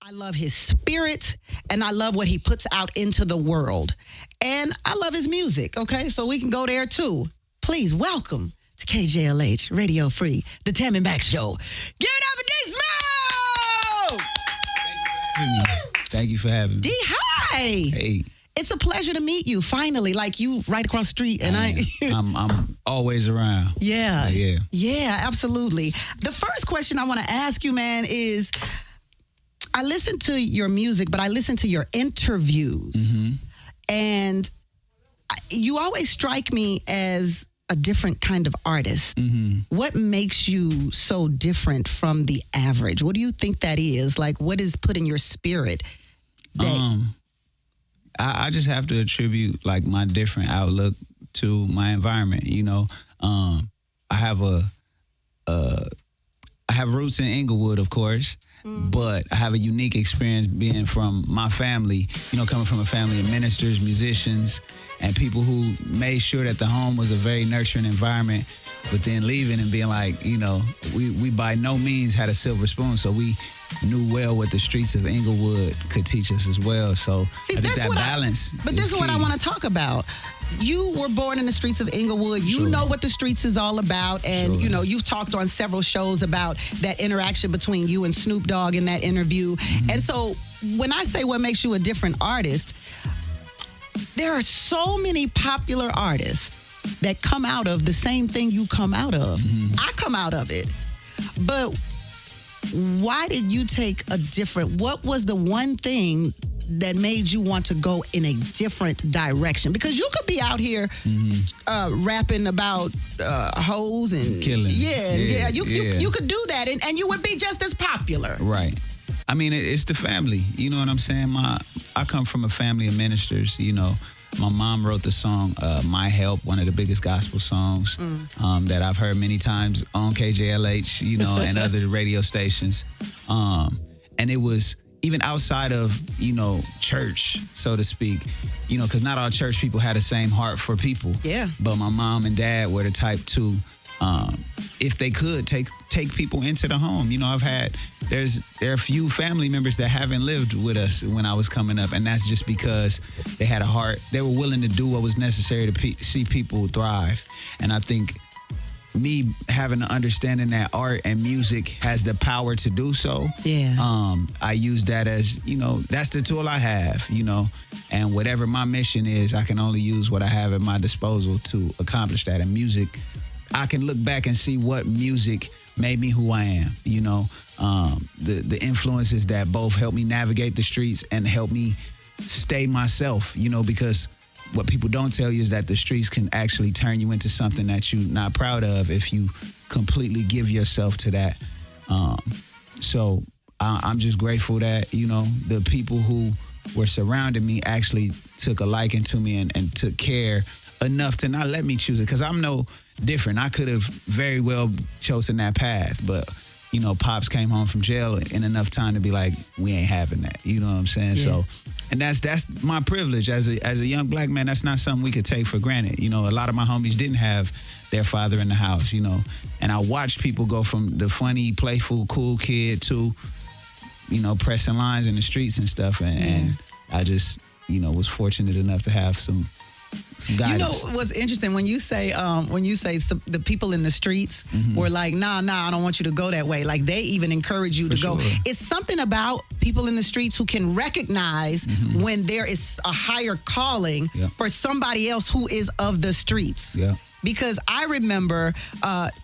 I love his spirit, and I love what he puts out into the world. And I love his music, okay? So we can go there too. Please welcome to KJLH, Radio Free, the Tammi Mac Show. Give it up for D Smoke! Thank you for having me. D, hi! Hey. It's a pleasure to meet you, finally. Like, you right across the street, and I'm always around. Yeah. Yeah. Yeah, absolutely. The first question I want to ask you, man, is I listen to your music, but I listen to your interviews. Mm-hmm. And you always strike me as a different kind of artist. Mm-hmm. What makes you so different from the average? What do you think that is? Like, what is put in your spirit? I just have to attribute like my different outlook to my environment. You know, I have roots in Inglewood, of course, but I have a unique experience being from my family. You know, coming from a family of ministers, musicians, and people who made sure that the home was a very nurturing environment. But then leaving and being like, you know, we by no means had a silver spoon, so we knew well what the streets of Inglewood could teach us as well. So See, I think that balance. But this is what I want to talk about. You were born in the streets of Inglewood. You know what the streets is all about. And, you know, you've talked on several shows about that interaction between you and Snoop Dogg in that interview. Mm-hmm. And so when I say what makes you a different artist, there are so many popular artists that come out of the same thing you come out of. Mm-hmm. I come out of it. But why did you take a different, what was the one thing that made you want to go in a different direction? Because you could be out here rapping about hoes and killing. You could do that and you would be just as popular. Right. I mean, it's the family. You know what I'm saying? I come from a family of ministers, you know. My mom wrote the song My Help, one of the biggest gospel songs that I've heard many times on KJLH, you know, and other radio stations. And it was even outside of, you know, church, so to speak, you know, because not all church people had the same heart for people. Yeah. But my mom and dad were the type to, if they could, take people into the home. You know, there are a few family members that haven't lived with us when I was coming up, and that's just because they had a heart. They were willing to do what was necessary to see people thrive. And I think me having an understanding that art and music has the power to do so, I use that as, you know, that's the tool I have, you know, and whatever my mission is, I can only use what I have at my disposal to accomplish that. And music, I can look back and see what music made me who I am, you know, the influences that both help me navigate the streets and help me stay myself, you know, because what people don't tell you is that the streets can actually turn you into something that you're not proud of if you completely give yourself to that. So I'm just grateful that, you know, the people who were surrounding me actually took a liking to me and took care enough to not let me choose it, because I'm no different. I could have very well chosen that path, but, you know, Pops came home from jail in enough time to be like, we ain't having that. You know what I'm saying? Yeah. So, and that's my privilege as a young black man. That's not something we could take for granted. You know, a lot of my homies didn't have their father in the house, you know, and I watched people go from the funny, playful, cool kid to, you know, pressing lines in the streets and stuff. And I just, you know, was fortunate enough to have some guidance. You know what's interesting when you say the people in the streets were like, nah, I don't want you to go that way. Like, they even encourage you to go. It's something about people in the streets who can recognize when there is a higher calling for somebody else who is of the streets. Yeah. Because I remember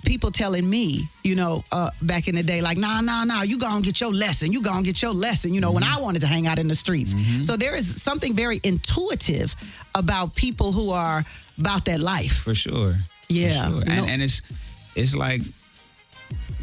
people telling me, you know, back in the day, like, nah, you gonna get your lesson. You gonna get your lesson, you know, when I wanted to hang out in the streets. So there is something very intuitive about people who are about that life. For sure. Yeah. For sure. And it's like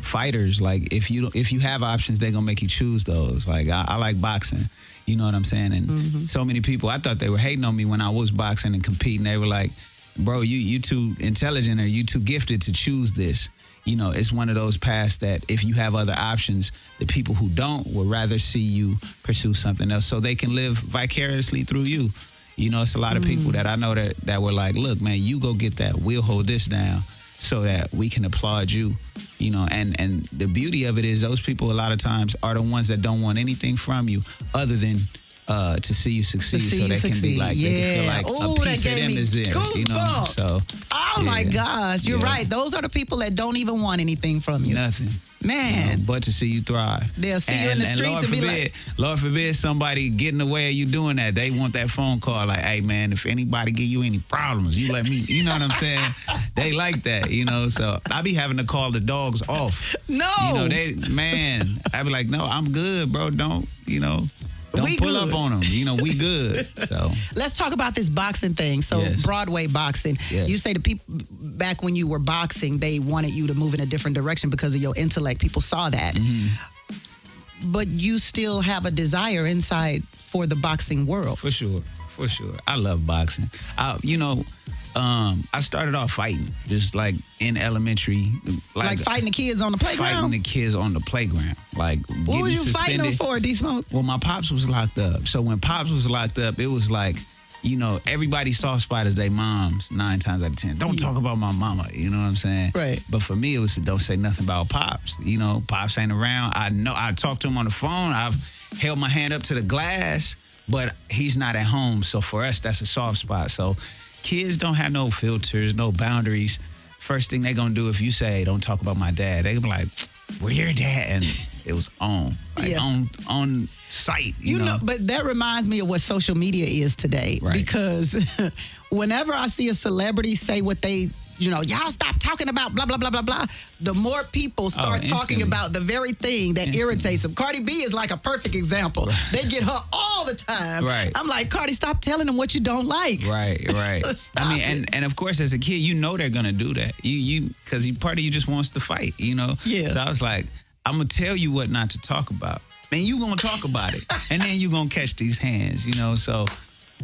fighters. Like, if you have options, they're gonna make you choose those. Like, I like boxing. You know what I'm saying? And so many people, I thought they were hating on me when I was boxing and competing. They were like, bro, you too intelligent or you too gifted to choose this. You know, it's one of those paths that if you have other options, the people who don't would rather see you pursue something else so they can live vicariously through you. You know, it's a lot of people that I know that were like, look, man, you go get that. We'll hold this down. so that we can applaud you. You know, and the beauty of it is those people a lot of times are the ones that don't want anything from you other than to see you succeed, so they can be like, they can feel like a piece of them is there. You know, so my gosh, you're right. Those are the people that don't even want anything from you. Nothing. Man. You know, but to see you thrive. They'll see you in the streets and be like, Lord forbid somebody get in the way of you doing that. They want that phone call like, hey man, if anybody give you any problems, you let me, you know what I'm saying? They like that, you know, so I be having to call the dogs off. No. You know, I be like, no, I'm good, bro. Don't We pull good. up on them. You know, we good. So let's talk about this boxing thing. So Broadway boxing. Yes. You say the people back when you were boxing, they wanted you to move in a different direction because of your intellect. People saw that. Mm-hmm. But you still have a desire inside for the boxing world. For sure. I love boxing. I started off fighting, just like in elementary. Like fighting the kids on the playground? Fighting the kids on the playground. Like what were you fighting them for, D-Smoke? Well, my pops was locked up. So when pops was locked up, it was like, you know, everybody's soft spot is their moms 9 times out of 10. Don't talk about my mama, you know what I'm saying? Right. But for me, it was don't say nothing about pops. You know, pops ain't around. I know I talked to him on the phone. I've held my hand up to the glass, but he's not at home. So for us, that's a soft spot. So kids don't have no filters, no boundaries. First thing they gonna do if you say, don't talk about my dad, they gonna be like, where your dad? And it was on site, you know. But that reminds me of what social media is today. Right. Because whenever I see a celebrity say what they, y'all stop talking about blah, blah, blah, blah, blah, the more people start talking about the very thing that irritates them. Cardi B is like a perfect example. Right. They get her all the time. Right. I'm like, Cardi, stop telling them what you don't like. Right. I mean, and of course, as a kid, you know they're going to do that. Because part of you just wants to fight, you know? Yeah. So I was like, I'm going to tell you what not to talk about. And you going to talk about it. And then you going to catch these hands, you know? So,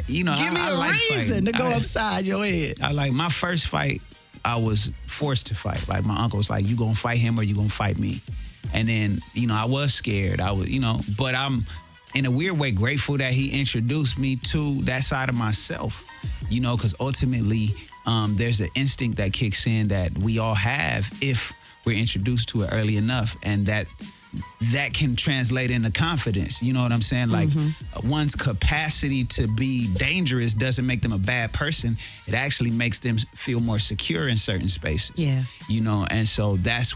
you know, Give me a like reason fighting. to go upside your head. I like my first fight, I was forced to fight. Like my uncle was like, you gonna fight him or you gonna fight me? And then, I was scared. I was, but I'm in a weird way grateful that he introduced me to that side of myself, because ultimately there's an instinct that kicks in that we all have if we're introduced to it early enough, and that can translate into confidence. You know what I'm saying? Like one's capacity to be dangerous doesn't make them a bad person. It actually makes them feel more secure in certain spaces. Yeah. And so that's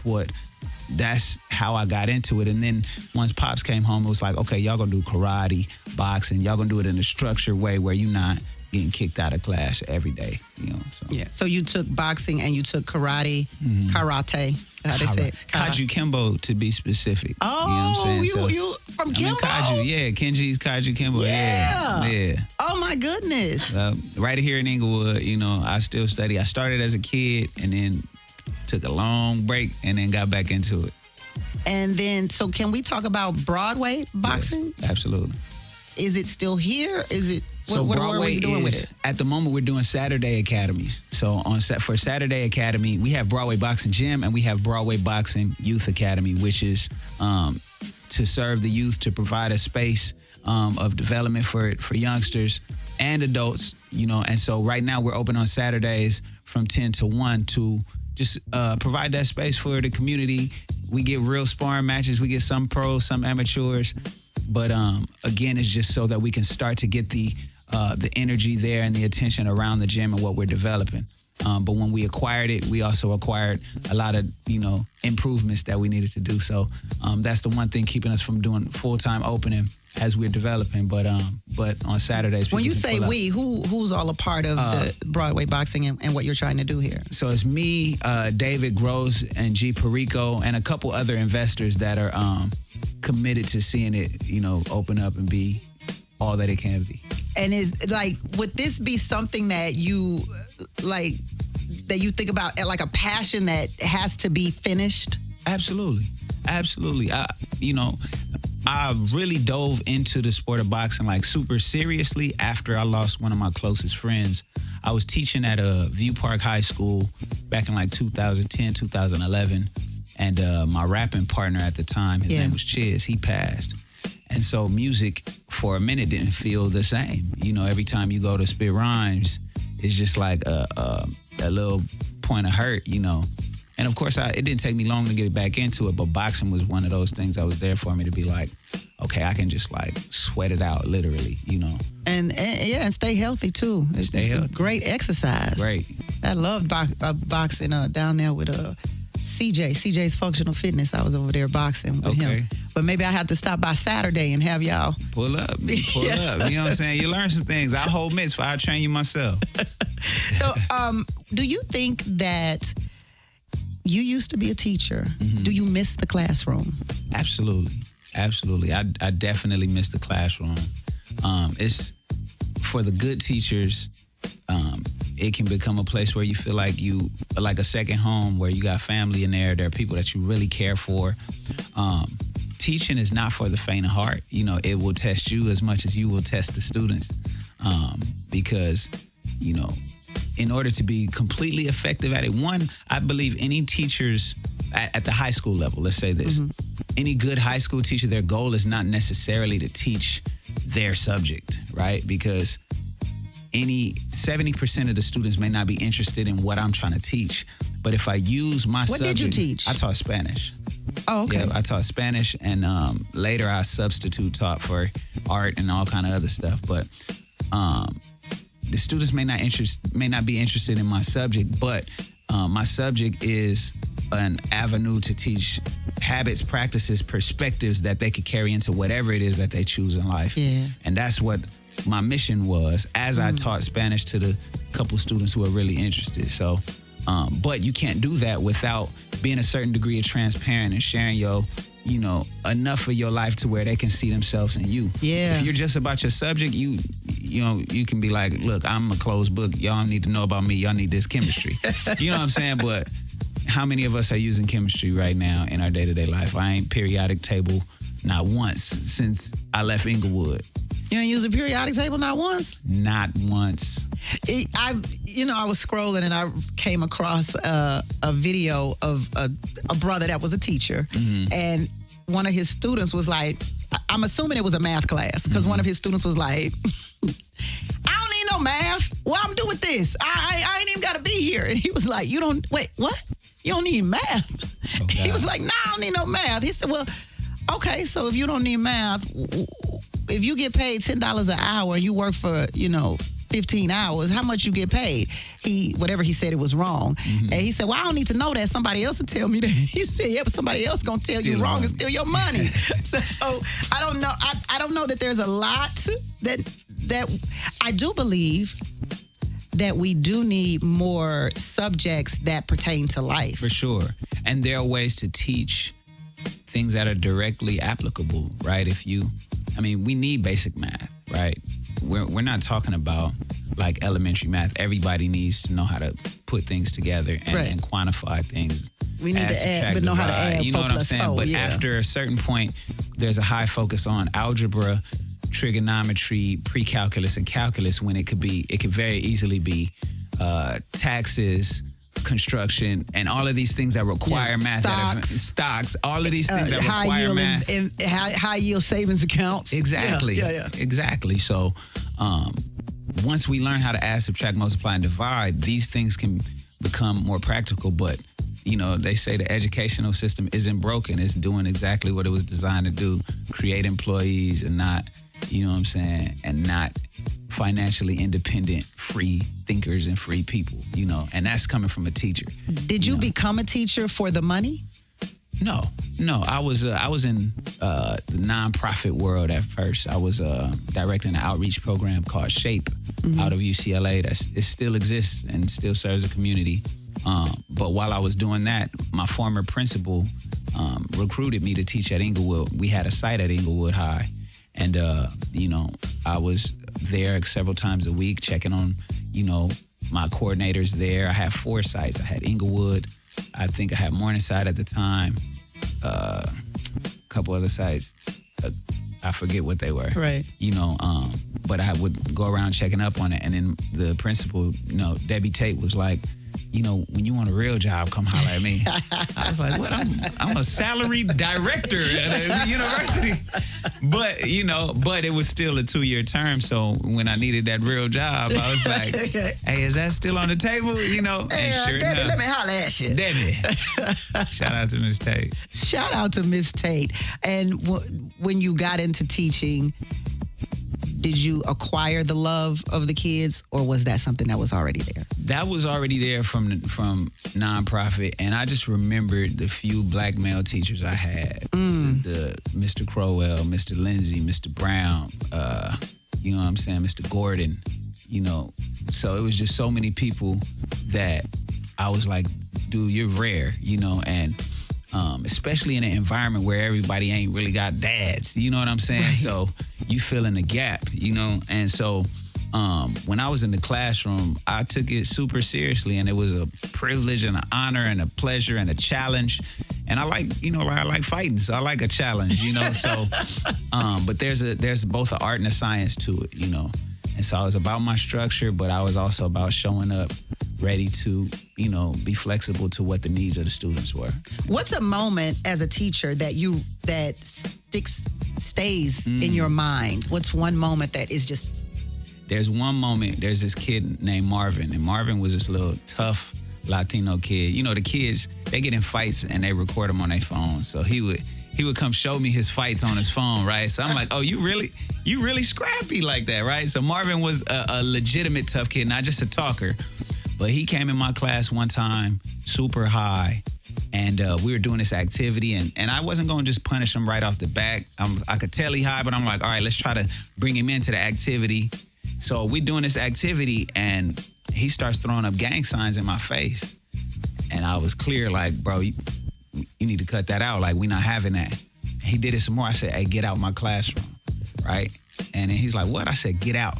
how I got into it. And then once Pops came home, it was like, okay, y'all gonna do karate, boxing. Y'all gonna do it in a structured way where you're not getting kicked out of class every day. So. Yeah. So you took boxing and you took karate, karate. How they say it? Kaju Kimbo, to be specific. Oh, you know what I'm saying? you from Kimbo? Kaju, yeah. Kenji's Kaju Kimbo, yeah. Oh, my goodness. Right here in Inglewood, I still study. I started as a kid and then took a long break and then got back into it. And then, so can we talk about Broadway boxing? Yes, absolutely. Is it still here? Is it? What are we doing with it? At the moment, we're doing Saturday academies. So for Saturday Academy, we have Broadway Boxing Gym and we have Broadway Boxing Youth Academy, which is to serve the youth, to provide a space of development for youngsters and adults, And so right now we're open on Saturdays from 10 to 1 to just provide that space for the community. We get real sparring matches. We get some pros, some amateurs. But again, it's just so that we can start to get the energy there and the attention around the gym and what we're developing. But when we acquired it, we also acquired a lot of, improvements that we needed to do. So that's the one thing keeping us from doing full-time opening as we're developing. But on Saturdays, when you say we, who's all a part of the Broadway boxing and what you're trying to do here? So it's me, David Gross, and G. Perico, and a couple other investors that are committed to seeing it, open up and be all that it can be. And would this be something that you that you think about like a passion that has to be finished? Absolutely. I really dove into the sport of boxing like super seriously after I lost one of my closest friends. I was teaching at a View Park High School back in like 2010, 2011. And my rapping partner at the time, his name was Chiz, he passed. And so music for a minute didn't feel the same. Every time you go to spit rhymes, it's just like a little point of hurt, you know. And of course, it didn't take me long to get back into it, but boxing was one of those things that was there for me to be like, okay, I can just like sweat it out, literally, you know. And stay healthy too. It's a great exercise. Great. I love boxing down there with CJ's Functional Fitness. I was over there boxing with him. But maybe I have to stop by Saturday and have y'all pull up. You know what I'm saying? You learn some things. I'll hold mitts, I'll train you myself. So, do you think that you used to be a teacher? Mm-hmm. Do you miss the classroom? Absolutely. I definitely miss the classroom. It's for the good teachers. It can become a place where you feel like you like a second home, where you got family in there. There are people that you really care for. Teaching is not for the faint of heart. You know, it will test you as much as you will test the students, because, you know, in order to be completely effective at it, one, I believe any teachers at the high school level, let's say this, any good high school teacher, their goal is not necessarily to teach their subject, right? Because 70% of the students may not be interested in what I'm trying to teach. But if I use my subject... What did you teach? I taught Spanish. Oh, okay. Yeah, I taught Spanish, and later I substitute taught for art and all kind of other stuff. But the students may not be interested in my subject, but my subject is an avenue to teach habits, practices, perspectives that they could carry into whatever it is that they choose in life. Yeah. And that's what my mission was as I taught Spanish to the couple students who are really interested. So, but you can't do that without being a certain degree of transparent and sharing enough of your life to where they can see themselves in you. Yeah. If you're just about your subject, you can be like, look, I'm a closed book. Y'all don't need to know about me. Y'all need this chemistry. You know what I'm saying? But how many of us are using chemistry right now in our day-to-day life? I ain't periodic table not once since I left Inglewood. You ain't use a periodic table not once? Not once. I was scrolling and I came across a video of a brother that was a teacher, and one of his students was like, I'm assuming it was a math class, because one of his students was like, I don't need no math. What I'm doing with this? I ain't even got to be here. And he was like, wait, what? You don't need math? Oh, he was like, nah, I don't need no math. He said, well, okay, so if you don't need math, if you get paid $10 an hour and you work for, 15 hours, how much you get paid? Whatever he said, it was wrong. And he said, well, I don't need to know that. Somebody else will tell me that. He said, yeah, but somebody else going to tell you wrong and steal your money. So I don't know. I don't know that there's a lot that I do believe that we do need more subjects that pertain to life. For sure. And there are ways to teach things that are directly applicable, right? We need basic math, right? We're not talking about like elementary math. Everybody needs to know how to put things together and quantify things. We need to add, but know how to add. You know what I'm saying? But after a certain point, there's a high focus on algebra, trigonometry, pre-calculus, and calculus, when it could very easily be taxes, construction, and all of these things that require math. Stocks, all of these things that require math. And high yield savings accounts. Exactly. Yeah. Exactly. So once we learn how to add, subtract, multiply, and divide, these things can become more practical. But, they say the educational system isn't broken. It's doing exactly what it was designed to do, create employees and not, and not financially independent, free thinkers and free people, and that's coming from a teacher. Did you become a teacher for the money? No. I was in the nonprofit world at first. I was directing an outreach program called SHAPE out of UCLA. It still exists and still serves a community. But while I was doing that, my former principal recruited me to teach at Inglewood. We had a site at Inglewood High, and I was there several times a week checking on my coordinators there. I had 4 sites. I had Inglewood, I think I had Morningside at the time, a couple other sites. I forget what they were. Right. But I would go around checking up on it. And then the principal, Debbie Tate, was like, you know, when you want a real job, come holler at me. I was like, what? I'm a salaried director at a university. But, you know, but it was still a 2-year term. So when I needed that real job, I was like, hey, is that still on the table? You know, hey, and sure Debbie, enough. let me holler at you. Debbie. Shout out to Miss Tate. Shout out to Miss Tate. And when you got into teaching, did you acquire the love of the kids, or was that something that was already there? That was already there from nonprofit, and I just remembered the few black male teachers I had. The Mr. Crowell, Mr. Lindsay, Mr. Brown, you know what I'm saying, Mr. Gordon, you know. So it was just so many people that I was like, dude, you're rare, you know, and especially in an environment where everybody ain't really got dads, you know what I'm saying? Right. So you fill in the gap, you know? And so when I was in the classroom, I took it super seriously, and it was a privilege and an honor and a pleasure and a challenge. And I like, you know, I like fighting, so I like a challenge, you know? So, but there's both an art and a science to it, you know? And so I was about my structure, but I was also about showing up ready to, you know, be flexible to what the needs of the students were. What's a moment as a teacher that stays in your mind? What's one moment that is just... There's one moment, there's this kid named Marvin, and Marvin was this little tough Latino kid. You know, the kids, they get in fights and they record them on their phone. So he would come show me his fights on his phone, right? So I'm like, oh, you really scrappy like that, right? So Marvin was a legitimate tough kid, not just a talker. But he came in my class one time, super high, and we were doing this activity, and I wasn't going to just punish him right off the bat. I could tell he high, but I'm like, all right, let's try to bring him into the activity. So we're doing this activity, and he starts throwing up gang signs in my face. And I was clear, like, bro, you need to cut that out. Like, we're not having that. And he did it some more. I said, hey, get out my classroom, right? And then he's like, what? I said, get out.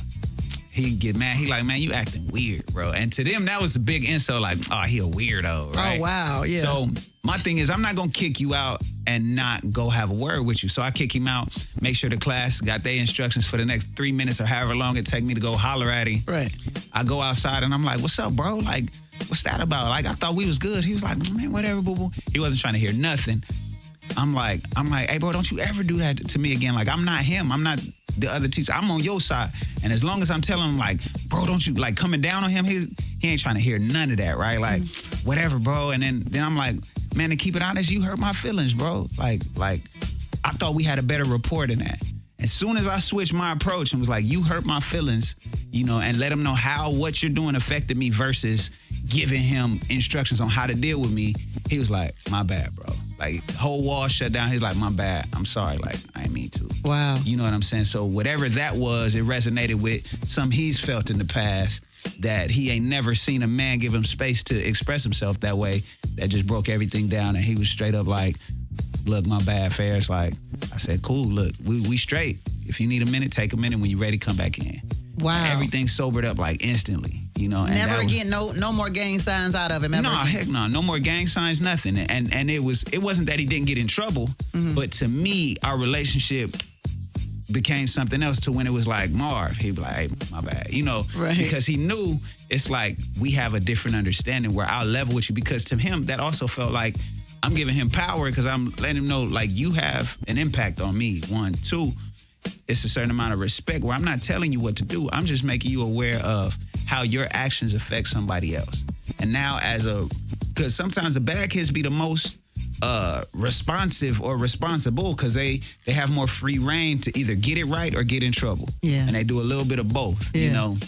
He get mad. He like, man, you acting weird, bro. And to them, that was a big insult, like, oh, he a weirdo, right? Oh, wow, yeah. So my thing is, I'm not going to kick you out and not go have a word with you. So I kick him out, make sure the class got their instructions for the next 3 minutes or however long it take me to go holler at him. Right. I go outside and I'm like, what's up, bro? Like, what's that about? Like, I thought we was good. He was like, man, whatever, boo-boo. He wasn't trying to hear nothing. I'm like, hey, bro, don't you ever do that to me again. Like, I'm not him. I'm not the other teacher. I'm on your side. And as long as I'm telling him, like, bro, don't you, like, coming down on him, he ain't trying to hear none of that, right? Like, whatever, bro. And then I'm like, man, to keep it honest, you hurt my feelings, bro. Like, I thought we had a better rapport than that. As soon as I switched my approach and was like, you hurt my feelings, you know, and let him know how what you're doing affected me versus giving him instructions on how to deal with me, he was like, my bad, bro. Like, the whole wall shut down. He's like, my bad. I'm sorry. Like, I didn't mean to. Wow. You know what I'm saying? So whatever that was, it resonated with something he's felt in the past, that he ain't never seen a man give him space to express himself that way. That just broke everything down. And he was straight up like, look, my bad, Ferris. Like, I said, cool, look, we straight. If you need a minute, take a minute. When you're ready, come back in. Wow. Everything sobered up like instantly, you know. And never again, no more gang signs out of him ever. No, heck no. No more gang signs, nothing. And it wasn't that he didn't get in trouble, but to me, our relationship became something else to when it was like, Marv, he'd be like, hey, my bad, you know, right. Because he knew it's like we have a different understanding where I'll level with you, because to him, that also felt like I'm giving him power because I'm letting him know, like, you have an impact on me, 1, 2. It's a certain amount of respect where I'm not telling you what to do. I'm just making you aware of how your actions affect somebody else. And now because sometimes the bad kids be the most responsive or responsible because they have more free reign to either get it right or get in trouble. Yeah. And they do a little bit of both, you know.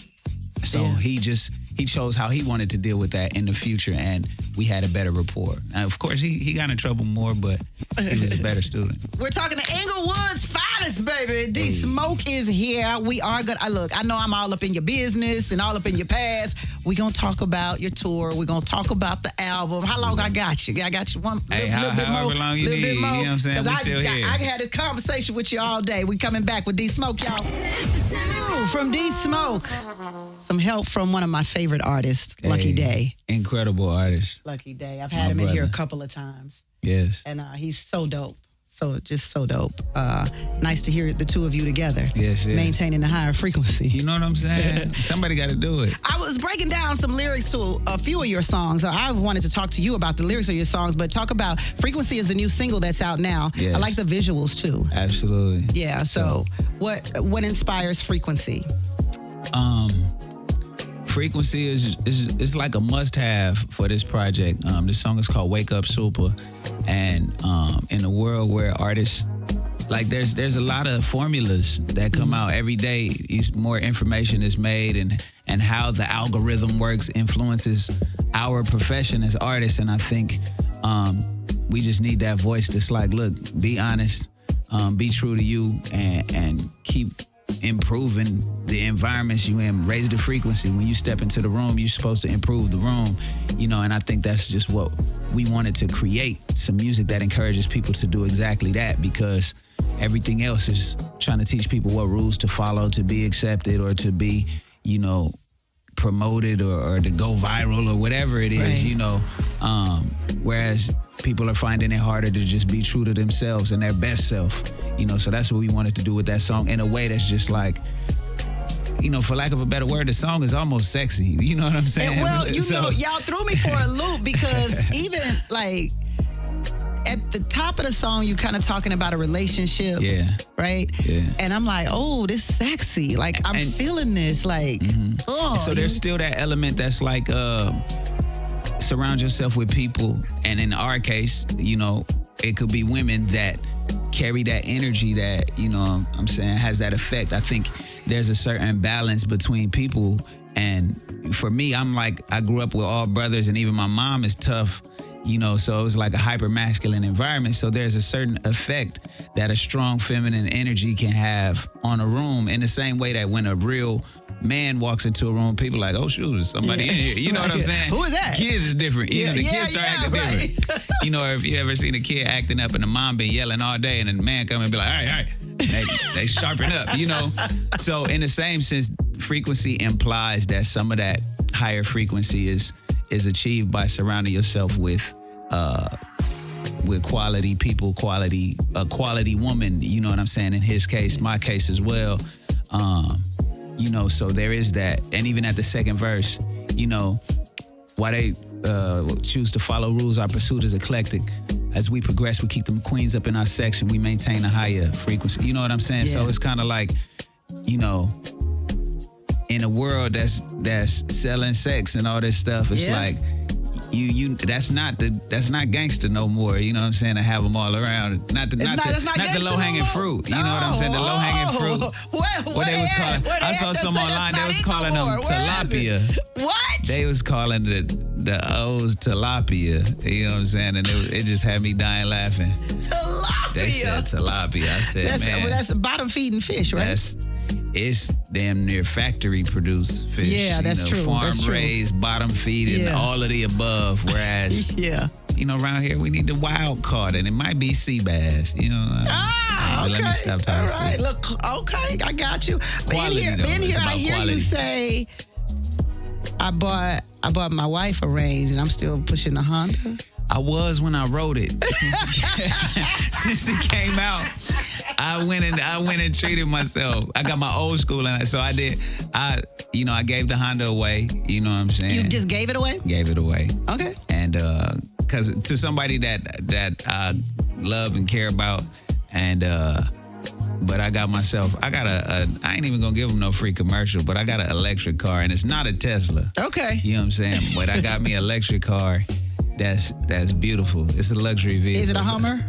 So he chose how he wanted to deal with that in the future, and we had a better rapport. Now, of course, he got in trouble more, but he was a better student. We're talking to Inglewood's finest, baby. D Smoke is here. We are good. Look, I know I'm all up in your business and all up in your past. We're going to talk about your tour. We're going to talk about the album. How long I got you? I got you little bit more. However long you need, you know what I'm saying? We're still here. I had this conversation with you all day. We coming back with D Smoke, y'all. From D Smoke. Some help from one of my favorite artists, Lucky Day. Incredible artist. Lucky Day. I've had him in here a couple of times. Yes. And he's so dope. Just so dope. Nice to hear the two of you together. Yes. Maintaining a higher frequency. You know what I'm saying? Somebody got to do it. I was breaking down some lyrics to a few of your songs. I wanted to talk to you about the lyrics of your songs, but talk about Frequency is the new single that's out now. Yes. I like the visuals too. Absolutely. Yeah. So what inspires Frequency? Frequency is like a must-have for this project. This song is called "Wake Up Super," and in a world where artists there's a lot of formulas that come out every day. More information is made, and how the algorithm works influences our profession as artists. And I think we just need that voice that's like, look, be honest, be true to you, and keep improving the environments you in. Raise the frequency. When you step into the room, you're supposed to improve the room, and I think that's just what we wanted to create, some music that encourages people to do exactly that, because everything else is trying to teach people what rules to follow to be accepted or to be, promoted or to go viral or whatever it is, whereas people are finding it harder to just be true to themselves and their best self, so that's what we wanted to do with that song in a way that's just like, for lack of a better word, the song is almost sexy. You know what I'm saying? Well, y'all threw me for a loop because even at the top of the song, you kind of talking about a relationship. Yeah. Right? Yeah. And I'm like, oh, this is sexy. Like, I'm feeling this. Like, oh. So there's still that element that's like, surround yourself with people. And in our case, it could be women that carry that energy that, I'm saying, has that effect. I think there's a certain balance between people. And for me, I'm like, I grew up with all brothers, and even my mom is tough. So it was like a hyper masculine environment. So there's a certain effect that a strong feminine energy can have on a room, in the same way that when a real man walks into a room, people are like, oh, shoot, there's somebody in here. You know what I'm saying? Who is that? Kids is different. The kids start acting different. Or if you ever seen a kid acting up and the mom been yelling all day and the man come and be like, all right. They sharpen up, So in the same sense, frequency implies that some of that higher frequency is achieved by surrounding yourself with quality people, a quality woman, you know what I'm saying? In his case, my case as well. So there is that. And even at the second verse, why they choose to follow rules, our pursuit is eclectic. As we progress, we keep them queens up in our section, we maintain a higher frequency. You know what I'm saying? Yeah. So it's kind of like, in a world that's selling sex and all this stuff, it's like you that's not gangster no more. You know what I'm saying? To have them all around, not the low hanging fruit. You know what I'm saying? The low hanging fruit. What they was calling? I saw some online. They was calling them tilapia. What? They was calling the O's tilapia. You know what I'm saying? And it just had me dying laughing. Tilapia. They said tilapia. I said, man, that's bottom feeding fish, right? It's damn near factory produced fish. Yeah, that's true. Farm raised, bottom feeding, all of the above. Whereas, around here we need the wild caught, and it might be sea bass. Okay. Let me stop talking. All right. Look, okay, I got you. Quality, in here, I hear you say, I bought my wife a range, and I'm still pushing the Honda. I was when I wrote it. Since it came out, I went and treated myself. I got my old school, and so I did. I gave the Honda away. You know what I'm saying? You just gave it away? Gave it away. Okay. And because to somebody that I love and care about, and but I got I ain't even gonna give them no free commercial, but I got an electric car, and it's not a Tesla. Okay. You know what I'm saying? But I got me an electric car. That's beautiful. It's a luxury vehicle. Is it a Hummer?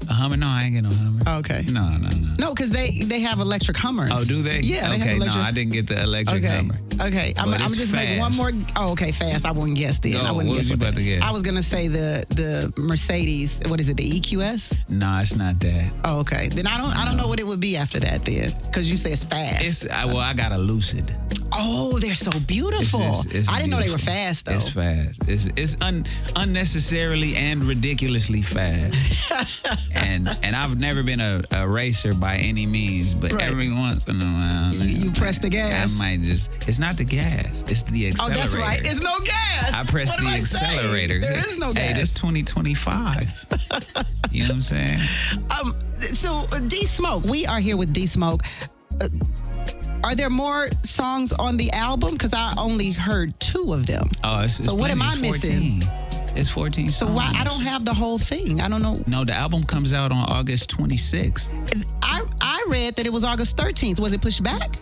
A Hummer? No, I ain't get no Hummer. Oh, okay. No. No, because they have electric Hummers. Oh, do they? Yeah. Okay. They have electric... No, I didn't get the electric Hummer. Okay. I'm just making one more. Oh, okay. Fast. I wouldn't guess then. I wouldn't guess. What was you about to guess? I was gonna say the Mercedes. What is it? The EQS? No, it's not that. Oh, okay. Then I don't know what it would be after that then, because you say it's fast. I got a Lucid. Oh, they're so beautiful. It's I didn't know they were beautiful. fast, though. It's fast. It's unnecessarily and ridiculously fast. and I've never been a racer by any means, but Right. every once in a while, You press the gas. I might just. It's not the gas. It's the Oh, accelerator. that's right. It's no gas. I press What the am I saying? accelerator. There is no gas. Hey, this 2025. You know what I'm saying? So, D Smoke, we are here with D Smoke. Are there more songs on the album? Because I only heard 2 of them. Oh, it's So what am plenty. I It's 14. It's 14 So songs. why I don't have the whole thing? I don't know. No, the album comes out on August 26th. I read that it was August 13th. Was it pushed back?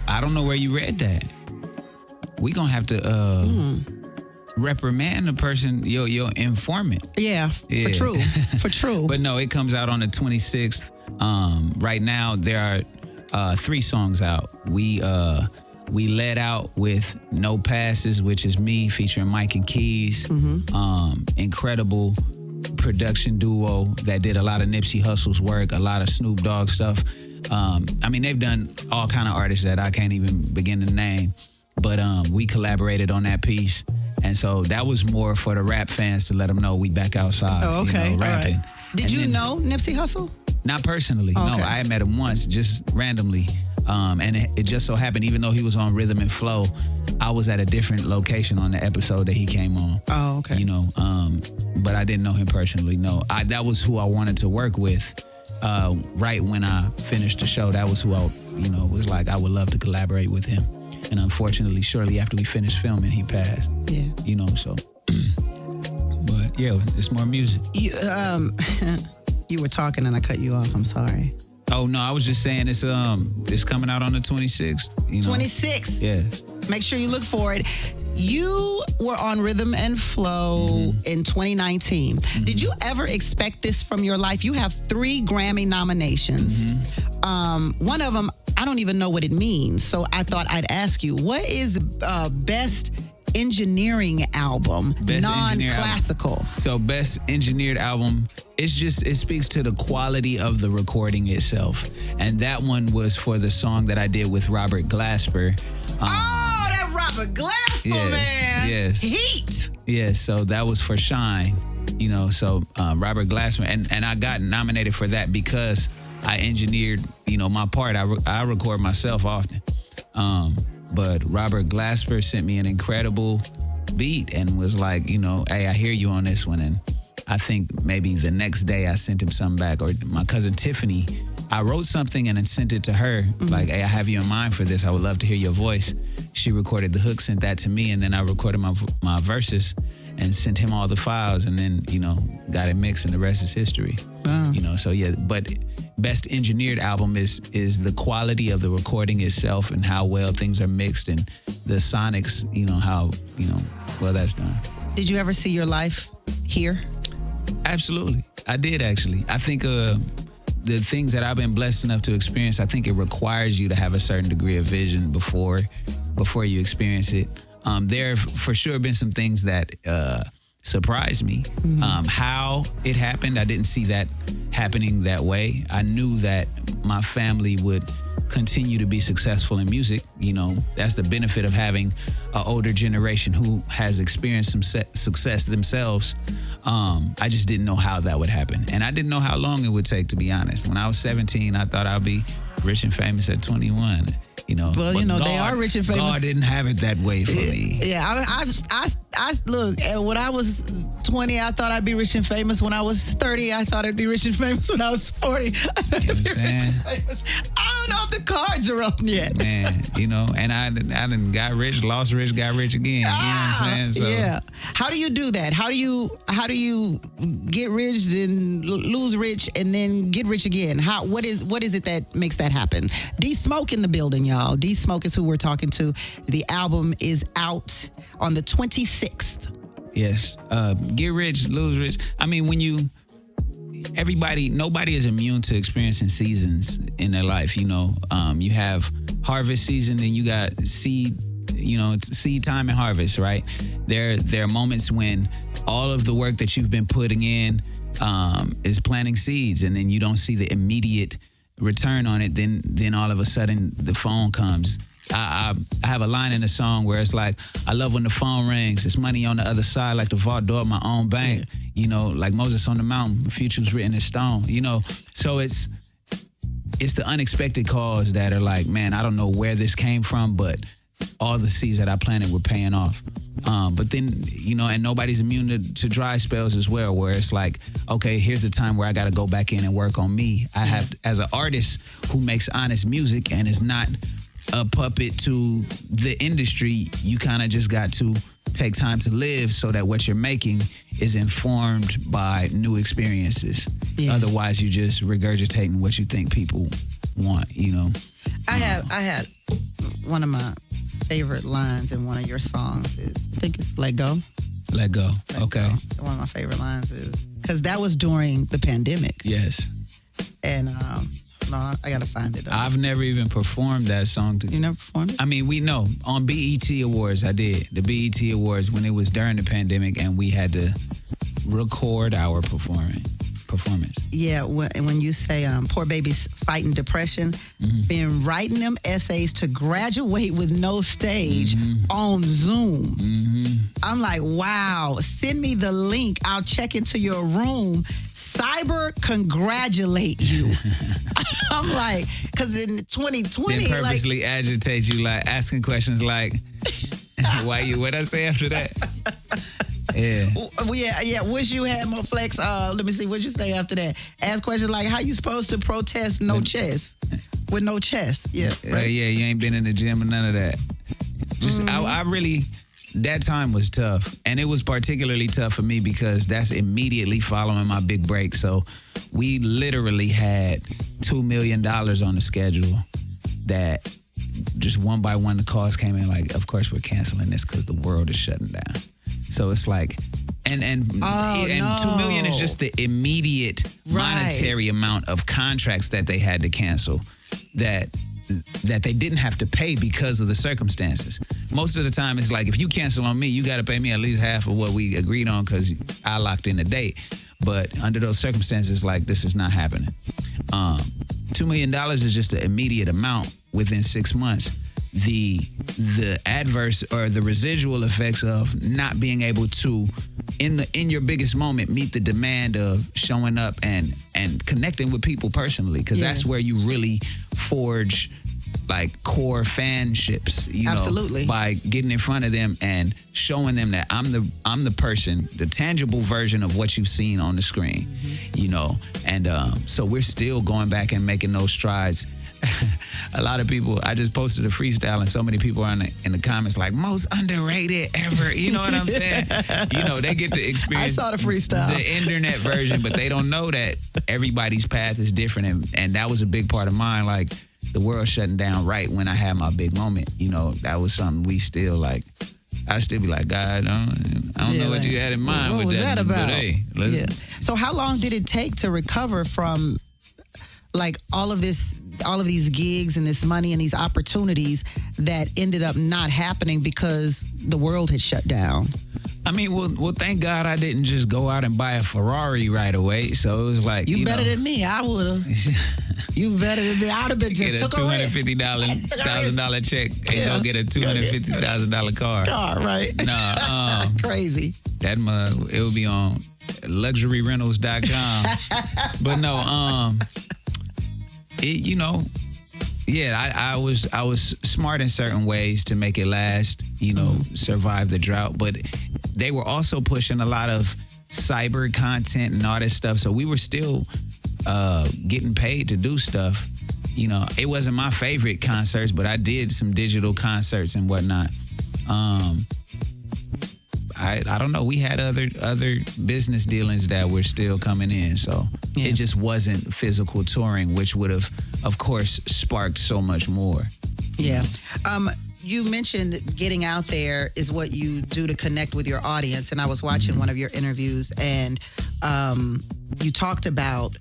I don't know where you read that. We gonna have to reprimand the person, your informant. Yeah, Yeah. for true. But no, it comes out on the 26th. Right now there are 3 songs out. We led out with No Passes, which is me featuring Mike and Keys. Incredible production duo that did a lot of Nipsey Hussle's work, a lot of Snoop Dogg stuff. I mean, they've done all kind of artists that I can't even begin to name. But we collaborated on that piece. And so that was more for the rap fans to let them know we back outside, Oh, okay. you know, All right. rapping. Did And you then- know Nipsey Hussle? Not personally. Okay. No, I had met him once, just randomly. And it just so happened, even though he was on Rhythm and Flow, I was at a different location on the episode that he came on. Oh, okay. You know, but I didn't know him personally. No, that was who I wanted to work with. Right when I finished the show, that was who I, was like, I would love to collaborate with him. And unfortunately, shortly after we finished filming, he passed. Yeah. So. But yeah, it's more music. You were talking and I cut you off. I'm sorry. Oh no, I was just saying it's coming out on the 26th. 26. Yeah. Make sure you look for it. You were on Rhythm and Flow in 2019. Did you ever expect this from your life? You have 3 Grammy nominations. One of them, I don't even know what it means. So I thought I'd ask you, what is best engineering album, Best engineered non-classical? So best engineered album, it speaks to the quality of the recording itself. And that one was for the song that I did with Robert Glasper. That Robert Glasper, man. Yes. Heat. Yes, so that was for Shine. So Robert Glasper, and I got nominated for that because I engineered, my part. I record myself often. But Robert Glasper sent me an incredible beat and was like, hey, I hear you on this one. And I think maybe the next day I sent him something back. Or my cousin Tiffany, I wrote something and then sent it to her. Like, hey, I have you in mind for this. I would love to hear your voice. She recorded the hook, sent that to me. And then I recorded my verses and sent him all the files. And then, got it mixed and the rest is history. Wow. So yeah, but best engineered album is the quality of the recording itself and how well things are mixed and the sonics, how, well that's done. Did you ever see your life here? Absolutely. I did actually. I think the things that I've been blessed enough to experience, I think it requires you to have a certain degree of vision before you experience it. There have for sure been some things that surprised me. How it happened, I didn't see that happening that way. I knew that my family would continue to be successful in music. That's the benefit of having an older generation who has experienced some success themselves. I just didn't know how that would happen. And I didn't know how long it would take, to be honest. When I was 17, I thought I'd be rich and famous at 21. Well, but they are rich and famous. God didn't have it that way for me. Yeah, I look, when I was 20, I thought I'd be rich and famous. When I was 30, I thought I'd be rich and famous. When I was 40, I thought I'd be rich and famous. I don't know if the cards are up yet. Man, and I done got rich, lost rich, got rich again. You know what I'm saying? So, yeah. How do you do that? How do you get rich and lose rich and then get rich again? What is it that makes that happen? D Smoke in the building, y'all. D Smoke is who we're talking to. The album is out on the 26th. Yes. Get rich, lose rich. I mean, nobody is immune to experiencing seasons in their life. You have harvest season and you got seed time and harvest, right? There are moments when all of the work that you've been putting in is planting seeds, and then you don't see the immediate return on it. Then all of a sudden the phone comes I have a line in the song where it's like, I love when the phone rings. It's money on the other side, like the vault door of my own bank. Yeah. You know, like Moses on the mountain, the future's written in stone. You know, so it's the unexpected calls that are like, man, I don't know where this came from, but all the seeds that I planted were paying off. But then, you know, and nobody's immune to dry spells as well, where it's like, okay, here's the time where I got to go back in and work on me. I have, as an artist who makes honest music and is not a puppet to the industry, you kind of just got to take time to live so that what you're making is informed by new experiences. Yeah. Otherwise, you just regurgitating what you think people want, you know. I had one of my favorite lines in one of your songs is, I think it's Let Go. Let Go. Okay. Go. One of my favorite lines is, because that was during the pandemic. Yes. And no, I got to find it. I've never even performed that song. You never performed it? I mean, we know. On BET Awards, I did. The BET Awards, when it was during the pandemic and we had to record our performance. Yeah, when you say poor babies fighting depression, been writing them essays to graduate with no stage on Zoom. I'm like, wow, send me the link. I'll check into your room. Cyber congratulate you. I'm like, because in 2020, then purposely agitate you, like asking questions like, why you, what I say after that? Yeah. Wish you had more flex. Let me see. What'd you say after that? Ask questions like, how you supposed to protest no chest? With no chest. Yeah. Right? Yeah, you ain't been in the gym or none of that. Just, I really, that time was tough. And it was particularly tough for me because that's immediately following my big break. So we literally had $2 million on the schedule that just one by one the calls came in like, of course we're canceling this because the world is shutting down. So it's like, and $2 million is just the immediate monetary amount of contracts that they had to cancel that they didn't have to pay because of the circumstances. Most of the time, it's like, if you cancel on me, you got to pay me at least half of what we agreed on because I locked in the date. But under those circumstances, like, this is not happening. $2 million is just an immediate amount within 6 months. The adverse or the residual effects of not being able to, in your biggest moment, meet the demand of showing up and connecting with people personally, because that's where you really forge like core fanships, you know, by getting in front of them and showing them that I'm the person, the tangible version of what you've seen on the screen, you know, and so we're still going back and making those strides. A lot of people, I just posted a freestyle and so many people are in the comments like, most underrated ever. You know what I'm saying? You know, they get to experience I saw the freestyle, the internet version, but they don't know that everybody's path is different. And that was a big part of mine. Like, the world shutting down right when I had my big moment. You know, that was something we still like. I still be like, God, I don't know what you had in mind with that. What was that about? So how long did it take to recover from like all of these gigs and this money and these opportunities that ended up not happening because the world had shut down? I mean, well, thank God I didn't just go out and buy a Ferrari right away. So it was like, you better than me. I would have. You better than me. I would have been just took a risk. $250,000 check and go get a $250,000 car. Car, right? Nah, crazy. That it would be on luxuryrentals.com. But no, you know, I was smart in certain ways to make it last, you know, survive the drought. But they were also pushing a lot of cyber content and all this stuff. So we were still getting paid to do stuff. You know, it wasn't my favorite concerts, but I did some digital concerts and whatnot. I don't know. We had other business dealings that were still coming in. So it just wasn't physical touring, which would have, of course, sparked so much more. Yeah. You mentioned getting out there is what you do to connect with your audience. And I was watching one of your interviews and you talked about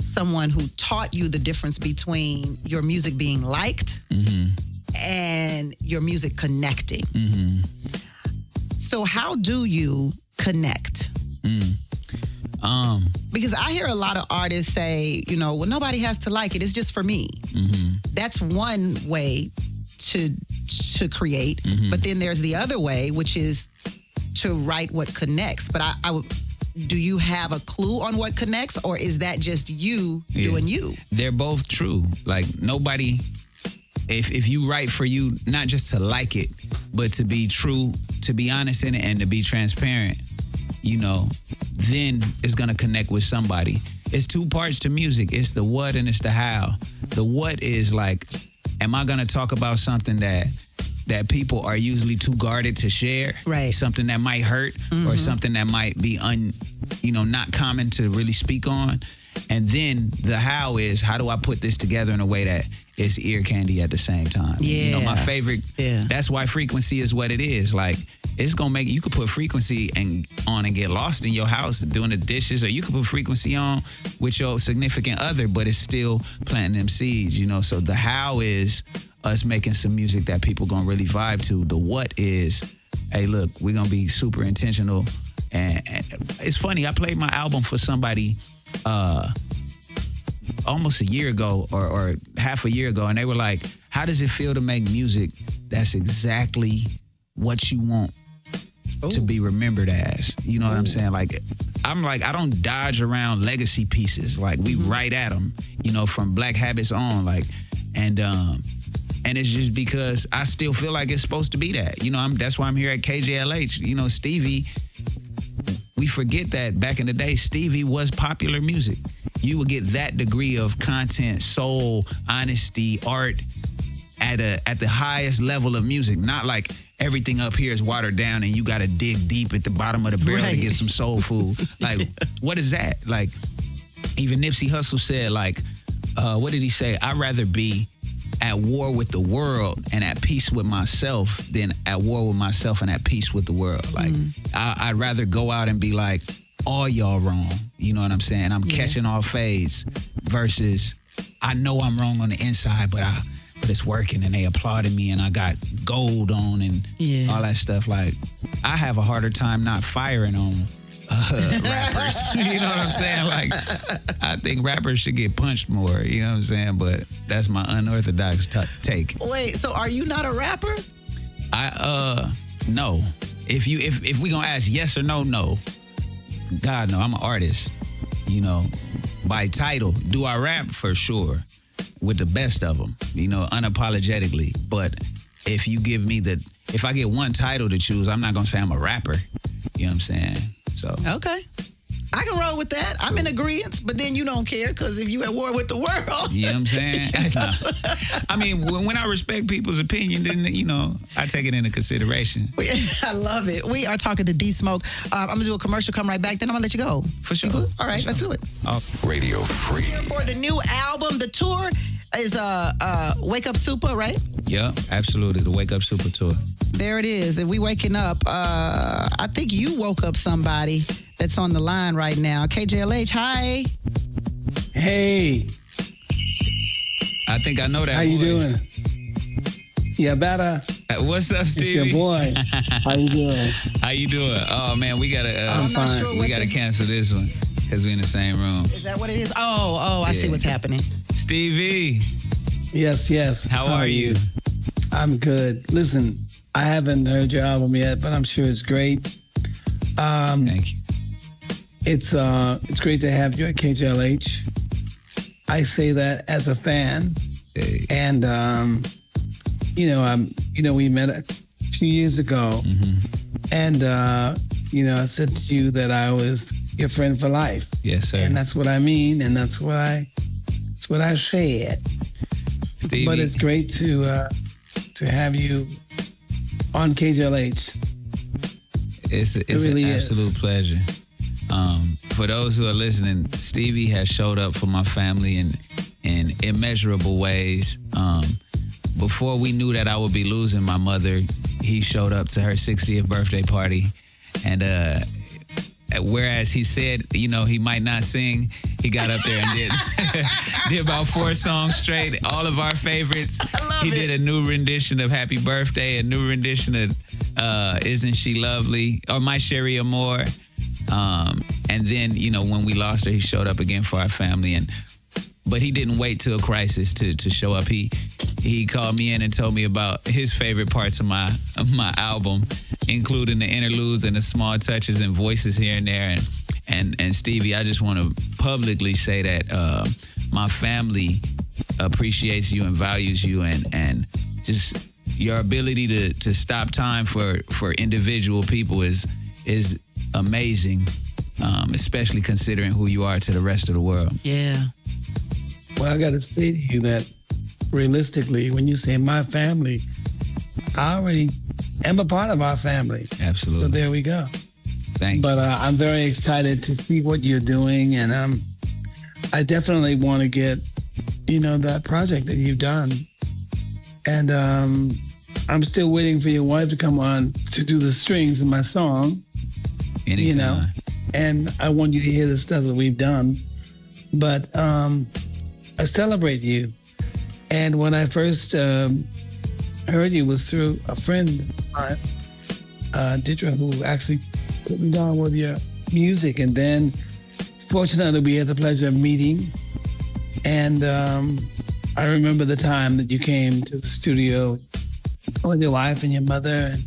someone who taught you the difference between your music being liked and your music connecting. So how do you connect? Because I hear a lot of artists say, you know, well, nobody has to like it. It's just for me. That's one way to create, but then there's the other way, which is to write what connects. But do you have a clue on what connects, or is that just you doing you? They're both true. Like nobody, if you write for you, not just to like it, but to be true, to be honest in it, and to be transparent, then it's gonna connect with somebody. It's two parts to music. It's the what and it's the how. The what is like, am I gonna talk about something that people are usually too guarded to share? Right. Something that might hurt or something that might be not common to really speak on. And then the how is, how do I put this together in a way that is ear candy at the same time? Yeah. My favorite, that's why frequency is what it is. Like, it's going to make, you could put frequency on and get lost in your house doing the dishes, or you could put frequency on with your significant other, but it's still planting them seeds, So the how is us making some music that people going to really vibe to. The what is, hey, look, we're going to be super intentional. And it's funny, I played my album for somebody almost a year ago or half a year ago, and they were like, how does it feel to make music that's exactly what you want to be remembered as? You know what I'm saying? Like, I don't dodge around legacy pieces. Like, we right at them, from Black Habits on, like, and it's just because I still feel like it's supposed to be that. That's why I'm here at KJLH. Stevie, we forget that back in the day, Stevie was popular music. You would get that degree of content, soul, honesty, art at the highest level of music. Not like everything up here is watered down and you got to dig deep at the bottom of the barrel to get some soul food. Like, what is that? Like, even Nipsey Hussle said, like, what did he say? I'd rather be at war with the world and at peace with myself than at war with myself and at peace with the world. Like, I'd rather go out and be like, all y'all wrong. You know what I'm saying? I'm catching all fades versus I know I'm wrong on the inside, but it's working and they applauded me and I got gold on and all that stuff. Like, I have a harder time not firing on rappers. You know what I'm saying? Like, I think rappers should get punched more. You know what I'm saying? But that's my unorthodox take. Wait, so are you not a rapper? No. If we gonna ask yes or no, no. God, no. I'm an artist. By title. Do I rap? For sure. With the best of them. Unapologetically. But if you give me if I get one title to choose, I'm not gonna say I'm a rapper. You know what I'm saying? So. Okay. I can roll with that. I'm in agreement, but then you don't care because if you at war with the world. You know what I'm saying? No. I mean, when I respect people's opinion, then, I take it into consideration. I love it. We are talking to D Smoke. I'm going to do a commercial, come right back, then I'm going to let you go. For sure. All right, let's do it. Radio Free. For the new album, the tour is Wake Up Super, right? Yeah, absolutely. The Wake Up Super Tour. There it is. And we waking up. I think you woke up somebody that's on the line right now. KJLH, hi. Hey. I think I know that How voice. you doing? Yeah, better. What's up, Stevie? It's your boy. How you doing? How you doing? Oh, man, we gotta I'm fine. Sure we gotta cancel this one because we're in the same room. Is that what it is? Oh, I see what's happening. Stevie. Yes. How are you? I'm good. Listen, I haven't heard your album yet, but I'm sure it's great. Thank you. It's great to have you at KJLH. I say that as a fan. Hey. And we met a few years ago, and I said to you that I was your friend for life. Yes, sir. And that's what I mean, and that's what I said. Stevie. But it's great to have you on KJLH. It's really an absolute pleasure. For those who are listening, Stevie has showed up for my family in immeasurable ways. Before we knew that I would be losing my mother, he showed up to her 60th birthday party. And whereas he said, he might not sing, he got up there and did about 4 songs straight, all of our favorites. He did a new rendition of Happy Birthday, a new rendition of Isn't She Lovely, or My Sherry Amore. And then, when we lost her, he showed up again for our family. And but he didn't wait till a crisis to show up. He called me in and told me about his favorite parts of my album, including the interludes and the small touches and voices here and there. And Stevie, I just want to publicly say that my family appreciates you and values you, and just your ability to stop time for individual people is amazing, especially considering who you are to the rest of the world. Yeah. Well, I got to say to you that realistically, when you say my family, I already am a part of our family. Absolutely. So there we go. Thank you. But I'm very excited to see what you're doing, and I definitely want to get, that project that you've done. And I'm still waiting for your wife to come on to do the strings in my song. Anytime. And I want you to hear the stuff that we've done. But I celebrate you. And when I first heard you was through a friend of mine, Didra, who actually put me down with your music. And then fortunately we had the pleasure of meeting. And I remember the time that you came to the studio with your wife and your mother and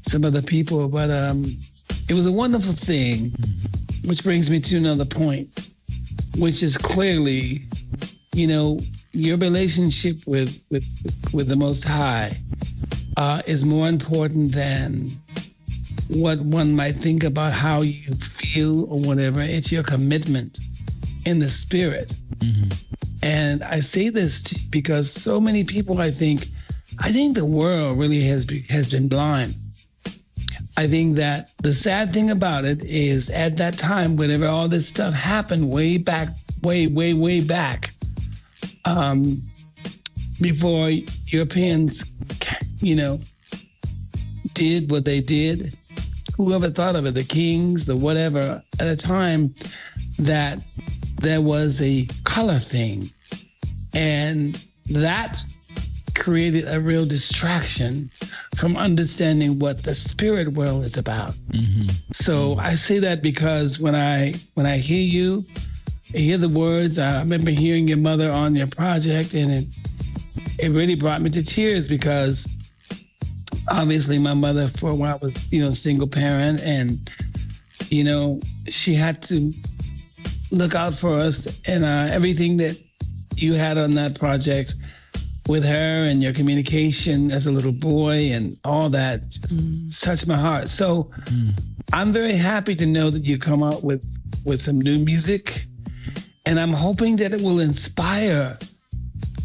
some other people. But it was a wonderful thing, which brings me to another point, which is clearly, your relationship with the Most High is more important than what one might think about how you feel or whatever. It's your commitment in the spirit. Mm-hmm. And I say this because so many people, I think the world really has been blind. I think that the sad thing about it is at that time, whenever all this stuff happened way back, way back, before Europeans, did what they did, whoever thought of it, the kings, the whatever, at a time that there was a color thing. And that created a real distraction from understanding what the spirit world is about. Mm-hmm. So I say that because when I hear you, I hear the words, I remember hearing your mother on your project, and it really brought me to tears because obviously my mother for a while was, single parent, and, she had to look out for us, and everything that you had on that project with her and your communication as a little boy and all that just touched my heart. So I'm very happy to know that you come out with some new music, and I'm hoping that it will inspire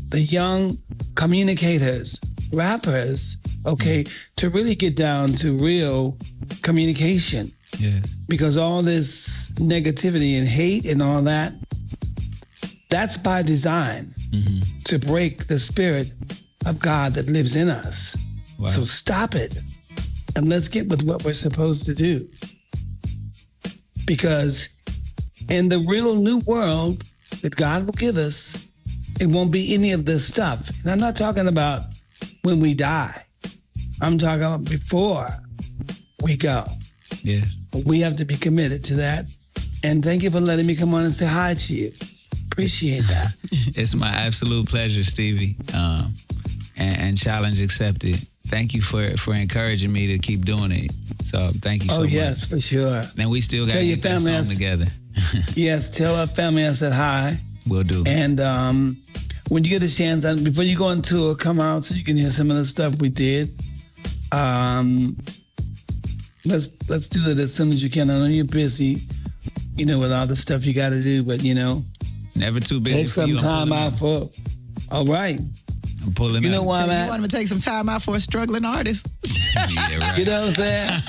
the young communicators, rappers, to really get down to real communication. Yeah. Because all this negativity and hate and all that, that's by design, to break the spirit of God that lives in us. Wow. So stop it and let's get with what we're supposed to do. Because in the real new world that God will give us, it won't be any of this stuff. And I'm not talking about when we die. I'm talking about before we go. Yes. We have to be committed to that. And thank you for letting me come on and say hi to you. Appreciate that. It's my absolute pleasure, Stevie. And challenge accepted. Thank you for encouraging me to keep doing it. So thank you so much. Oh, yes, for sure. And we still got to get that song together. Yes, tell our family I said hi. Will do. And when you get a chance, before you go on tour, come out so you can hear some of the stuff we did. Let's do that as soon as you can. I know you're busy, with all the stuff you got to do, but never too busy. Take some time out for. All right. I'm pulling. You know why, man? You want to take some time out for a struggling artist? Yeah, right. You know what I'm saying?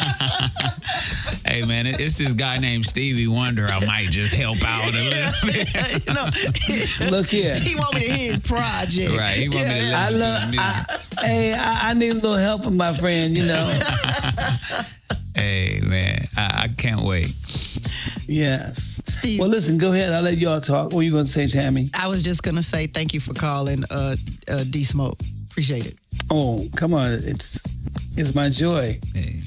Hey, man, it's this guy named Stevie Wonder. I might just help out a little bit. Look here. He want me to hear his project. Right. He want me to listen to his music. I need a little help from my friend, Hey, man, I can't wait. Yes. Steve. Well, listen, go ahead. I'll let y'all talk. What are you going to say, Tammy? I was just going to say thank you for calling D-Smoke. Appreciate it. Oh, come on. It's my joy. Hey.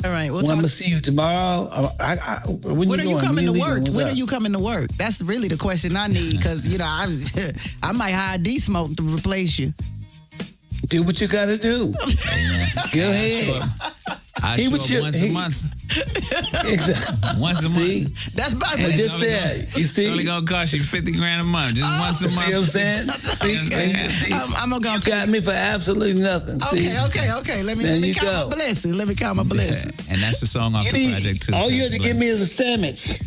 All right. We'll I'm talk. gonna see you tomorrow. When are you coming to work? When are you coming to work? That's really the question I need, because I might hire D-Smoke to replace you. Do what you gotta do. Go ahead. I show up once a month. Exactly. Once a See? month. That's my But just there, you see? It's only gonna cost you $50,000 a month. Just once a month. See what I'm saying? See? I'm gonna You got me for absolutely nothing. See? Okay. Let me count my blessing. Let me count my blessing. Yeah. And that's the song off the project too. All you had to give me is a sandwich.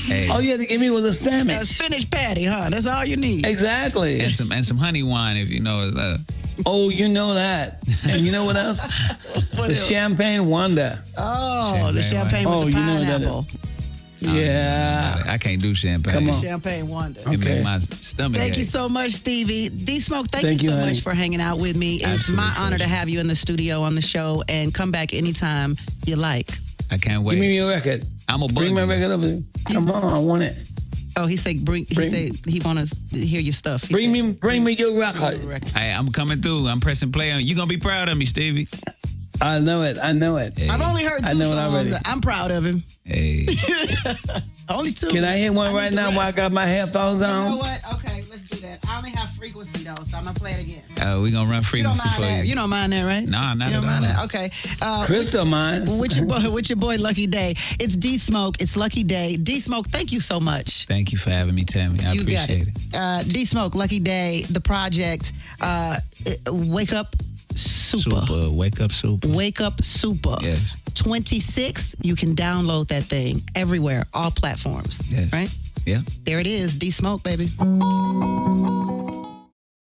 Hey. All you had to give me was a A sandwich. spinach patty, huh? That's all you need. Exactly. And some honey wine, if you know. Oh, you know that. And you know what else? The Champagne Wonder. Oh, the champagne with the pineapple. Yeah. I can't do champagne. Come on. Champagne Wonder. It make my stomach Thank you ache. so much, Stevie. D-Smoke, thank you so much for hanging out with me. It's Absolute my honor to pleasure. have you in the studio on the show, and come back anytime you like. I can't wait. Give me your record. I'm a Bring my boogie. record over here. Come on, I want it. Oh, he said he want to hear your stuff. Bring me your record. Hey, I'm coming through. I'm pressing play on. You gonna be proud of me, Stevie. I know it. Hey. I've only heard 2 know it songs. already. I'm proud of him. Hey. Only 2. Can I hit one need right the now while I rest. got my headphones You know on? what? Okay, let's do that. I only have frequency though, so I'm gonna play it again. We gonna run You don't frequency mind for that? you. You don't mind that, right? Nah, not You don't at mind all. that? Okay. Crystal mine. With your boy Lucky Day. It's D-Smoke. It's Lucky Day. D-Smoke, thank you so much. Thank you for having me, Tammy. I You got appreciate it. D-Smoke, Lucky Day, the project, Wake Up Super. Wake up super. Wake Up Super. Yes. 26th, you can download that thing everywhere, all platforms. Yes. Right? Yeah. There it is, D-Smoke, baby.